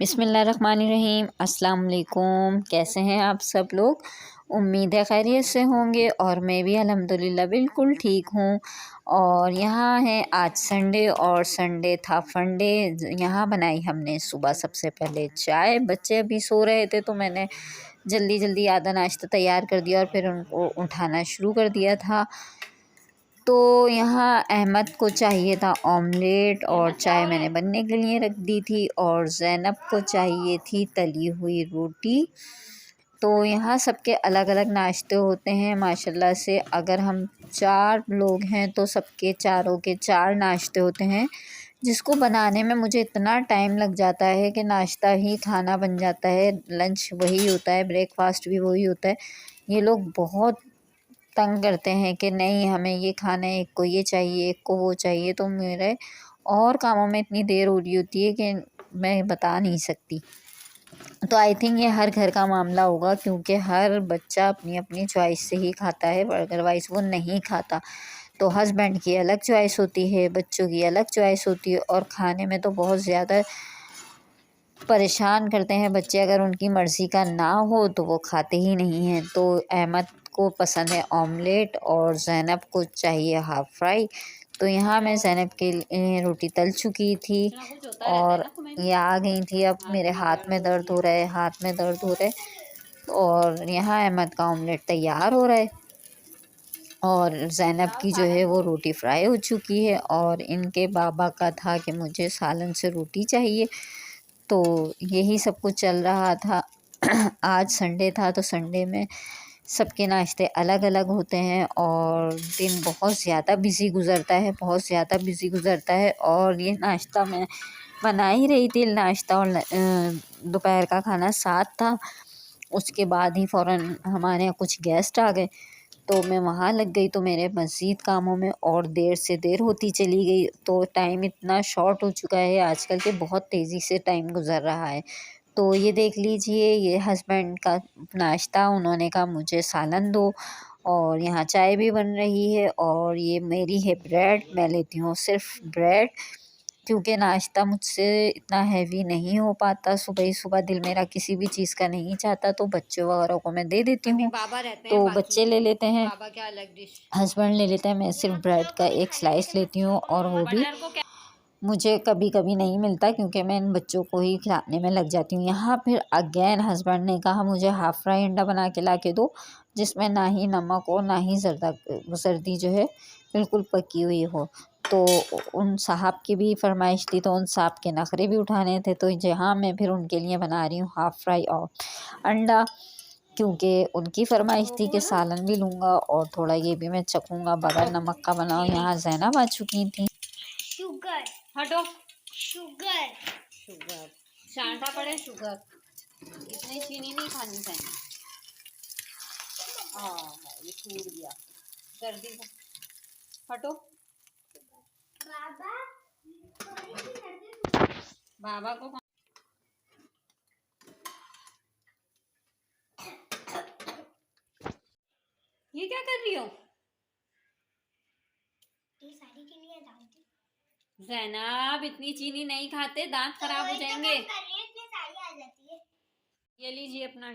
बिस्मिल्लाहिर्रहमानिर्रहीम। अस्सलाम वालेकुम। कैसे हैं आप सब लोग? उम्मीद है खैरियत से होंगे और मैं भी अल्हम्दुलिल्लाह बिल्कुल ठीक हूँ। और यहाँ है आज संडे और संडे था फंडे। यहाँ बनाई हमने सुबह सबसे पहले चाय। बच्चे अभी सो रहे थे तो मैंने जल्दी जल्दी आधा नाश्ता तैयार कर दिया और फिर उनको उठाना शुरू कर दिया था। तो यहाँ अहमद को चाहिए था ऑमलेट और चाय मैंने बनने के लिए रख दी थी, और ज़ैनब को चाहिए थी तली हुई रोटी। तो यहाँ सबके अलग अलग नाश्ते होते हैं माशाल्लाह से। अगर हम 4 लोग हैं तो सबके चारों के 4 नाश्ते होते हैं, जिसको बनाने में मुझे इतना टाइम लग जाता है कि नाश्ता ही खाना बन जाता है, लंच वही होता है, ब्रेकफास्ट भी वही होता है। ये लोग बहुत तंग करते हैं कि नहीं हमें ये खाना है, एक को ये चाहिए, एक को वो चाहिए। तो मेरे और कामों में इतनी देर हो रही होती है कि मैं बता नहीं सकती। तो आई थिंक ये हर घर का मामला होगा, क्योंकि हर बच्चा अपनी अपनी चॉइस से ही खाता है, अदरवाइज़ वो नहीं खाता। तो हस्बैंड की अलग चॉइस होती है, बच्चों की अलग चॉइस होती है, और खाने में तो बहुत ज़्यादा परेशान करते हैं बच्चे। अगर उनकी मर्ज़ी का ना हो तो वो खाते ही नहीं हैं। तो अहमद को पसंद है ऑमलेट और ज़ैनब को चाहिए हाफ़ फ्राई। तो यहाँ मैं ज़ैनब के लिए रोटी तल चुकी थी और ये आ गई थी। अब मेरे हाथ में दर्द हो रहा है, हाथ में दर्द हो रहा है। और यहाँ अहमद का ऑमलेट तैयार हो रहा है और ज़ैनब की जो है वो रोटी फ्राई हो चुकी है। और इनके बाबा का था कि मुझे सालन से रोटी चाहिए, तो यही सब कुछ चल रहा था। आज संडे था तो संडे में सबके नाश्ते अलग अलग होते हैं और दिन बहुत ज़्यादा बिज़ी गुज़रता है, बहुत ज़्यादा बिज़ी गुज़रता है। और ये नाश्ता मैं बना ही रही थी, नाश्ता और दोपहर का खाना साथ था। उसके बाद ही फ़ौरन हमारे यहाँ कुछ गेस्ट आ गए, तो मैं वहाँ लग गई। तो मेरे मज़ीद कामों में और देर से देर होती चली गई। तो टाइम इतना शॉर्ट हो चुका है आजकल के, बहुत तेज़ी से टाइम गुज़र रहा है। तो ये देख लीजिए, ये हस्बैंड का नाश्ता, उन्होंने कहा मुझे सालन दो, और यहाँ चाय भी बन रही है। और ये मेरी है ब्रेड, मैं लेती हूँ सिर्फ ब्रेड, क्योंकि नाश्ता मुझसे इतना हैवी नहीं हो पाता। सुबह ही सुबह दिल मेरा किसी भी चीज़ का नहीं चाहता, तो बच्चों वगैरह को मैं दे देती हूँ। तो बच्चे ले लेते हैं, हस्बैंड ले लेते हैं, मैं सिर्फ ब्रेड का एक स्लाइस लेती हूँ, और वो भी मुझे कभी कभी नहीं मिलता क्योंकि मैं इन बच्चों को ही खिलाने में लग जाती हूँ। यहाँ फिर अगेन हस्बैंड ने कहा मुझे हाफ़ फ्राई अंडा बना के ला के दो, जिसमें ना ही नमक हो ना ही जर्दी जो है बिल्कुल पकी हुई हो। तो उन साहब की भी फरमाइश थी, तो उन साहब के नखरे भी उठाने थे। तो जहाँ मैं फिर उनके लिए बना रही हूँ हाफ़ फ्राई और अंडा, क्योंकि उनकी फरमाइश थी कि सालन भी लूँगा और थोड़ा ये भी मैं चखूँगा बगैर नमक का बनाऊँ। यहाँ ज़ैनब आ चुकी थी। शुगर हटो, शुगर शुगर चांटा पड़े, शुगर इतनी चीनी नहीं खानी चाहिए। हाँ ये टूट गया, सर्दी को हटो। बाबा को ये क्या कर रही हो? ये साड़ी के लिए डालती। ज़ैनब इतनी चीनी नहीं खाते, दांत खराब हो जाएंगे। ये लीजिए अपना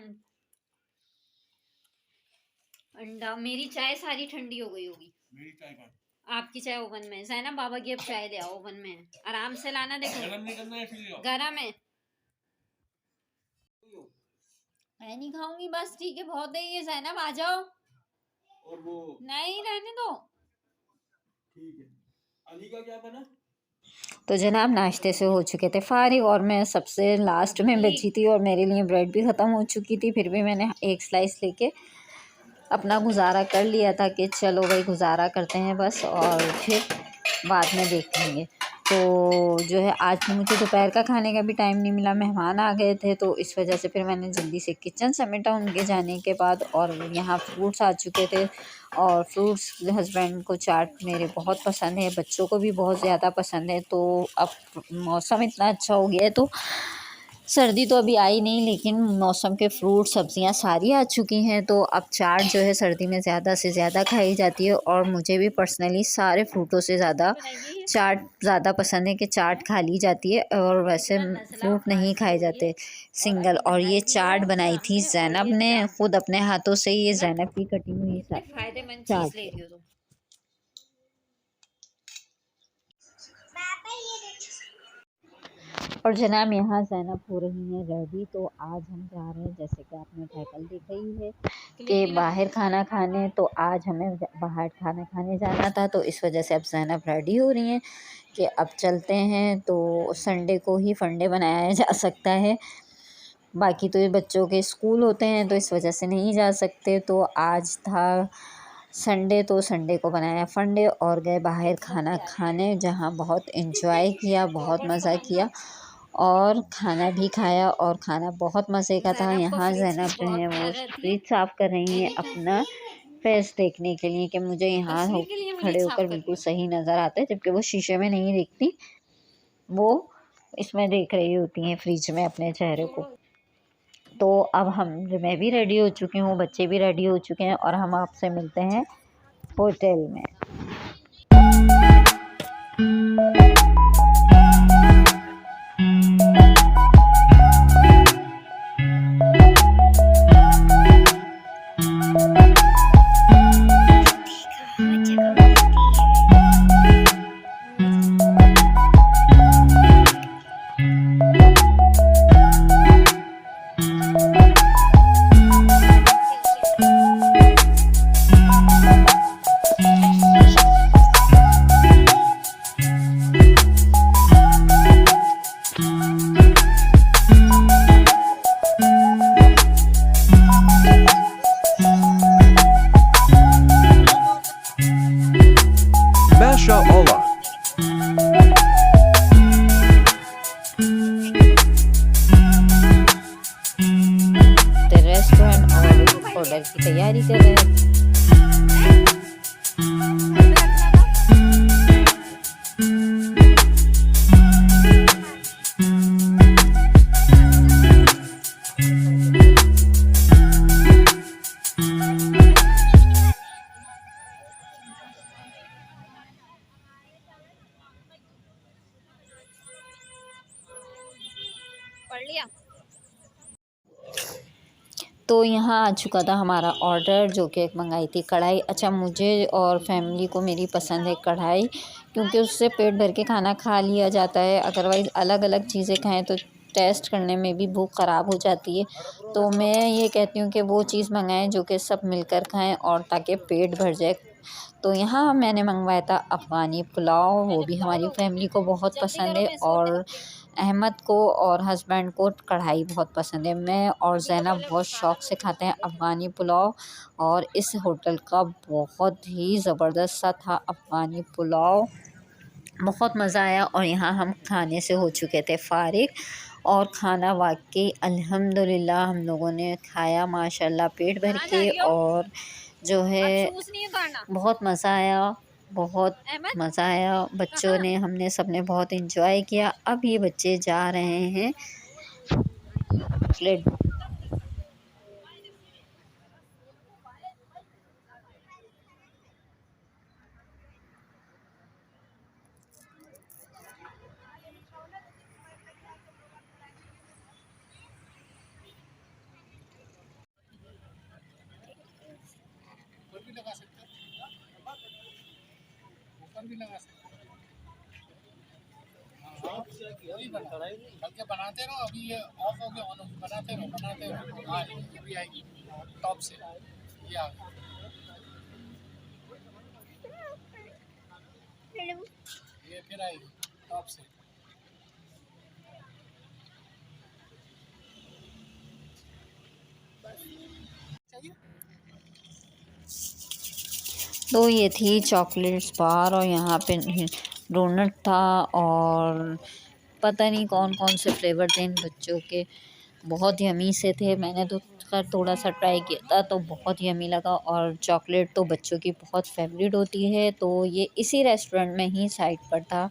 अंडा। मेरी चाय सारी ठंडी हो गई होगी। मेरी चाय का, आपकी चाय ओवन में। ज़ैनब बाबा की अब चाय ले आओ, ओवन में है, आराम से लाना। देखो गरम नहीं करना है, गरम है। मैं नहीं खाऊंगी, बस ठीक है, बहुत है ये। ज़ैनब आ जाओ। और वो नहीं रहने दो, ठीक है। अली का क्या बना? तो जनाब नाश्ते से हो चुके थे फारिग, और मैं सबसे लास्ट में बची थी और मेरे लिए ब्रेड भी ख़त्म हो चुकी थी। फिर भी मैंने एक स्लाइस लेके अपना गुजारा कर लिया था कि चलो भाई गुजारा करते हैं बस, और फिर बाद में देख लेंगे। तो जो है आज मुझे दोपहर का खाने का भी टाइम नहीं मिला, मेहमान आ गए थे, तो इस वजह से फिर मैंने जल्दी से किचन समेटा उनके जाने के बाद। और यहाँ फ्रूट्स आ चुके थे, और फ्रूट्स हस्बैंड को चाट मेरे बहुत पसंद है, बच्चों को भी बहुत ज़्यादा पसंद है। तो अब मौसम इतना अच्छा हो गया है तो सर्दी तो अभी आई नहीं, लेकिन मौसम के फ्रूट सब्जियां सारी आ चुकी हैं। तो अब चाट जो है सर्दी में ज़्यादा से ज़्यादा खाई जाती है, और मुझे भी पर्सनली सारे फ्रूटों से ज़्यादा चाट ज़्यादा पसंद है कि चाट खा ली जाती है, और वैसे फ्रूट नहीं खाए जाते सिंगल। और ये चाट बनाई थी ज़ैनब ने खुद अपने हाथों से, ये ज़ैनब की कटी हुई फायदेमंद चीज चाट ले है। रही हो तुम। और जनाब यहाँ ज़ैनब हो रही हैं रेडी। तो आज हम जा रहे हैं, जैसे कि आपने टाइटल देखा ही है कि बाहर खाना खाने। तो आज हमें बाहर खाना खाने जाना था, तो इस वजह से अब ज़ैनब रेडी हो रही हैं कि अब चलते हैं। तो संडे को ही फंडे बनाया जा सकता है, बाकी तो ये बच्चों के स्कूल होते हैं, तो इस वजह से नहीं जा सकते। तो आज था संडे, तो संडे को बनाया फंडे और गए बाहर खाना खाने, जहाँ बहुत एंजॉय किया, बहुत मज़ा किया और खाना भी खाया, और खाना बहुत मज़े का था। यहाँ ज़ैनब जो है वो फ्रिज साफ़ कर रही हैं अपना फेस देखने के लिए कि मुझे यहाँ खड़े होकर बिल्कुल सही नज़र आता है, जबकि वो शीशे में नहीं देखती, वो इसमें देख रही होती हैं फ्रिज में अपने चेहरे को। तो अब मैं भी रेडी हो चुकी हूँ, बच्चे भी रेडी हो चुके हैं, और हम आपसे मिलते हैं होटल में। MashaAllah. रेस्टोरेंट और ऑर्डर की तैयारी कर रहे हैं। पढ़ लिया। तो यहाँ आ चुका था हमारा ऑर्डर, जो कि एक मंगाई थी कढ़ाई। अच्छा, मुझे और फैमिली को मेरी पसंद है कढ़ाई, क्योंकि उससे पेट भर के खाना खा लिया जाता है। अदरवाइज़ अलग अलग चीज़ें खाएं तो टेस्ट करने में भी भूख ख़राब हो जाती है। तो मैं ये कहती हूँ कि वो चीज़ मंगाएं जो कि सब मिलकर खाएं, और ताकि पेट भर जाए। तो यहाँ मैंने मंगवाया था अफ़गानी पुलाव, वो भी हमारी फैमिली को बहुत पसंद है, और अहमद को और हस्बैंड को कढ़ाई बहुत पसंद है। मैं और ज़ैनब बहुत शौक़ से खाते हैं अफ़गानी पुलाव, और इस होटल का बहुत ही ज़बरदस्त सा था अफ़गानी पुलाव, बहुत मज़ा आया। और यहाँ हम खाने से हो चुके थे फ़ारिग, और खाना वाकई अल्हम्दुलिल्लाह हम लोगों ने खाया माशाल्लाह पेट भर के, और जो है बहुत मज़ा आया, बहुत मज़ा आया। बच्चों ने, हमने सब ने बहुत इंजॉय किया। अब ये बच्चे जा रहे हैं प्लेट। बल्कि बनाते रहो, अभी ये ऑफ हो गया, ऑन हो गया, बनाते रहो। हाँ, ये भी आएगी टॉप से, ये आ गई, ये फिर आएगी टॉप से। तो ये थी चॉकलेट्स बार, और यहाँ पे डोनट था, और पता नहीं कौन कौन से फ्लेवर थे इन बच्चों के, बहुत यमी से थे। मैंने तो खैर थोड़ा सा ट्राई किया था, तो बहुत यमी लगा। और चॉकलेट तो बच्चों की बहुत फेवरेट होती है, तो ये इसी रेस्टोरेंट में ही साइड पर था।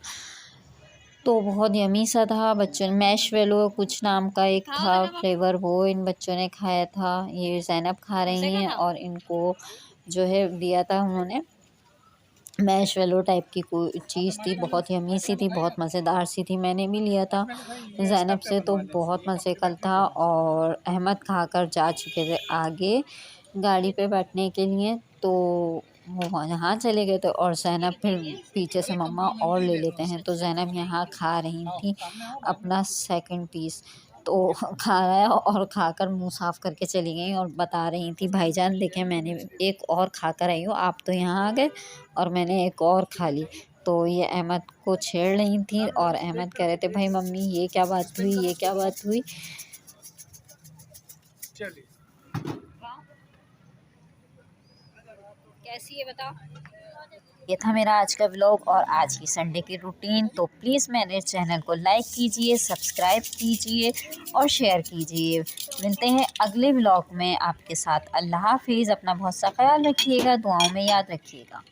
तो बहुत यमी सा था। बच्चों ने मैश वेलो कुछ नाम का एक था फ्लेवर, वो इन बच्चों ने खाया था। ये ज़ैनब खा रही हैं और इनको जो है दिया था उन्होंने मैश वेलो टाइप की कोई चीज़ थी, बहुत यमी सी थी, बहुत मज़ेदार सी थी। मैंने भी लिया था ज़ैनब से, तो बहुत मज़े का था। और अहमद खाकर जा चुके थे आगे गाड़ी पे बैठने के लिए, तो वो यहाँ चले गए थे और ज़ैनब फिर पीछे से मम्मा और ले लेते हैं, तो ज़ैनब यहाँ खा रही थी अपना सेकंड पीस। तो खाया और खाकर मुंह साफ़ करके चली गई और बता रही थी भाईजान देखें मैंने एक और खा कर आई हूँ, आप तो यहाँ आ गए और मैंने एक और खा ली। तो ये अहमद को छेड़ रही थी और अहमद कह रहे थे भाई मम्मी ये क्या बात हुई, ये क्या बात हुई। कैसी है बताओ। ये था मेरा आज का व्लॉग और आज की संडे की रूटीन। तो प्लीज़ मेरे चैनल को लाइक कीजिए, सब्सक्राइब कीजिए और शेयर कीजिए। मिलते हैं अगले व्लॉग में आपके साथ। अल्लाह हाफिज़। अपना बहुत सा ख्याल रखिएगा, दुआओं में याद रखिएगा।